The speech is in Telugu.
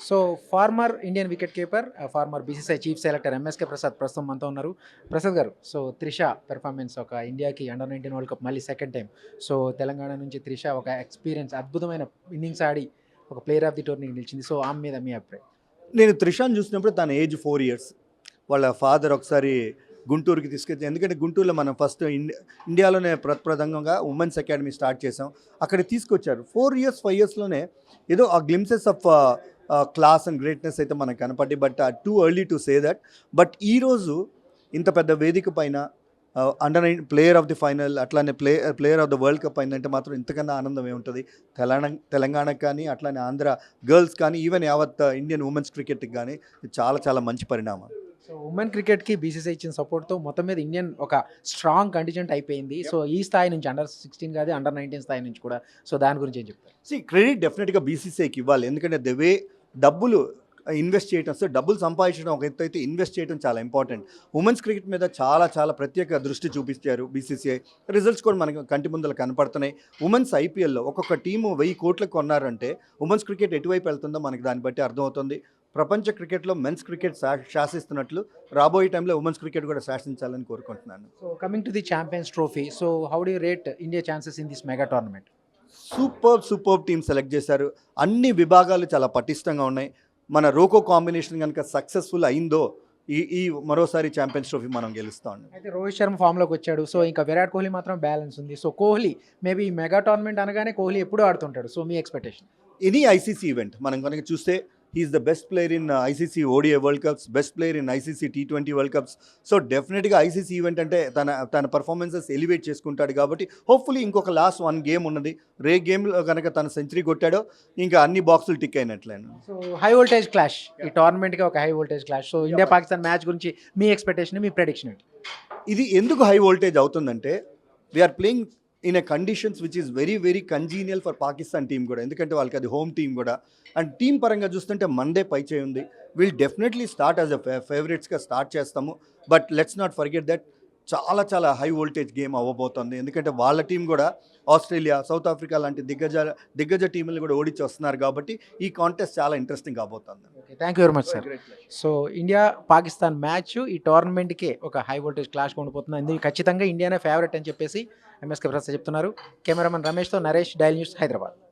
So former Indian wicket keeper, former BCCI chief selector MSK Prasad ప్రస్తుతం మనతో ఉన్నారు. ప్రసాద్ గారు, సో త్రిష పెర్ఫార్మెన్స్ ఒక ఇండియాకి అండర్ 19 వరల్డ్ కప్ మళ్ళీ సెకండ్ టైం. సో తెలంగాణ నుంచి త్రిష ఒక ఎక్స్పీరియన్స్ అద్భుతమైన ఇన్నింగ్స్ ఆడి ఒక ప్లేయర్ ఆఫ్ ది టోర్నీకి నిలిచింది. సో ఆమె మీద మీ అభిప్రాయం? నేను త్రిషాన్ చూసినప్పుడు తన ఏజ్ 4 years. వాళ్ళ ఫాదర్ ఒకసారి గుంటూరుకి తీసుకెళ్తే, ఎందుకంటే గుంటూరులో మనం ఫస్ట్ ఇండియాలోనే ప్రప్రథమంగా ఉమెన్స్ అకాడమీ స్టార్ట్ చేసాం. అక్కడ తీసుకొచ్చారు. 4 years 5 yearsలోనే ఏదో ఆ glimpses of class and greatness అయితే మనకు కనపడ్డాయి. But too early to say that. But ఈరోజు ఇంత పెద్ద వేదిక పైన under 9 player of the final, అట్లానే player of the world cup అయిందంటే మాత్రం ఇంతకన్నా ఆనందం ఏముంటుంది. తెలంగాణకు కానీ, అట్లానే ఆంధ్ర గర్ల్స్ కానీ, ఈవెన్ యావత్ ఇండియన్ ఉమెన్స్ క్రికెట్కి కానీ చాలా చాలా మంచి పరిణామం. సో ఉమెన్ క్రికెట్కి బీసీసీఐ ఇచ్చిన సపోర్ట్తో మొత్తం మీద ఇండియన్ ఒక స్ట్రాంగ్ కంటిజెంట్ అయిపోయింది. సో ఈ స్థాయి నుంచి అండర్ 16 కాదు, అండర్ 19 స్థాయి నుంచి కూడా. సో దాని గురించి ఏం చెప్తారు? క్రెడిట్ డెఫినెట్గా బీసీసీఐకి ఇవ్వాలి. ఎందుకంటే ద వే డబ్బులు ఇన్వెస్ట్ చేయడం, సో డబ్బులు సంపాదించడం ఒక ఎత్తు అయితే, ఇన్వెస్ట్ చేయడం చాలా ఇంపార్టెంట్. ఉమెన్స్ క్రికెట్ మీద చాలా చాలా ప్రత్యేక దృష్టి చూపించారు బీసీసీఐ. రిజల్ట్స్ కూడా మనకి కంటి ముందర కనపడుతున్నాయి. ఉమెన్స్ ఐపీఎల్లో ఒక్కొక్క టీము 1000 కోట్లకు కొన్నారంటే ఉమెన్స్ క్రికెట్ ఎటువైపు వెళ్తుందో మనకి దాన్ని బట్టి అర్థమవుతుంది. ప్రపంచ క్రికెట్లో మెన్స్ క్రికెట్ శాసిస్తున్నట్లు రాబోయే టైంలో ఉమెన్స్ క్రికెట్ కూడా శాసించాలని కోరుకుంటున్నాను. So coming to the champions trophy, so how do you rate India chances in this mega tournament? Super team select చేశారు. అన్ని విభాగాలు చాలా పటిష్టంగా ఉన్నాయి. మన రోకో కాంబినేషన్ కనుక సక్సెస్ఫుల్ అయిందో ఈ మరోసారి ఛాంపియన్స్ ట్రోఫీ మనం గెలుస్తాం. అయితే రోహిత్ శర్మ ఫామ్లోకి వచ్చాడు. సో ఇంకా విరాట్ కోహ్లీ మాత్రం బ్యాలెన్స్ ఉంది. సో కోహ్లీ మేబీ ఈ మెగా టోర్నమెంట్ అనగానే కోహ్లీ ఎప్పుడూ ఆడుతుంటాడు. సో మీ ఎక్స్పెక్టేషన్? ఎనీ ఐసీసీ ఈవెంట్ మనం కనుక చూస్తే he is the best player in ICC ODI world cups, best player in ICC T20 world cups. So డెఫినెట్గా ఐసీసీ ఈవెంట్ అంటే తన పర్ఫార్మెన్సెస్ ఎలివేట్ చేసుకుంటాడు. కాబట్టి హోప్ఫుల్లీ ఇంకొక లాస్ట్ 1 గేమ్ ఉన్నది. గేమ్లో కనుక తన సెంచరీ కొట్టాడో ఇంకా అన్ని బాక్సులు టిక్ అయినట్లేను. సో హై వోల్టేజ్ క్లాష్, ఈ టోర్నమెంట్కి ఒక high voltage clash. So India Pakistan match గురించి మీ ఎక్స్పెక్టేషన్, మీ ప్రెడిక్షన్ ఏంటి? ఇది ఎందుకు హై వోల్టేజ్ అవుతుందంటే, we're playing in a conditions which is very very congenial for Pakistan team కూడా. ఎందుకంటే వాళ్ళకి అది హోమ్ టీం కూడా. అండ్ టీం పరంగా చూస్తుంటే మందే పైచే ఉంది. We'll definitely start as a ఫేవరెట్స్గా స్టార్ట్ చేస్తాము. But let's not forget that చాలా చాలా హై వోల్టేజ్ గేమ్ అవ్వబోతుంది. ఎందుకంటే వాళ్ళ టీం కూడా ఆస్ట్రేలియా, సౌత్ ఆఫ్రికా లాంటి దిగ్గజ టీములు కూడా ఓడించి వస్తున్నారు. కాబట్టి ఈ కాంటెస్ట్ చాలా ఇంట్రెస్టింగ్ కాబోతుంది. Thank you very much sir. So India Pakistan match ఈ టోర్నమెంట్కే ఒక హై వోల్టేజ్ క్లాష్ ఉండిపోతుంది. ఇందుకు ఖచ్చితంగా ఇండియానే ఫేవరెట్ అని చెప్పేసి ఎంఎస్కే ప్రసాద్ చెప్తున్నారు. కెమెరామెన్ రమేష్తో నరేష్, డైల్ న్యూస్, హైదరాబాద్.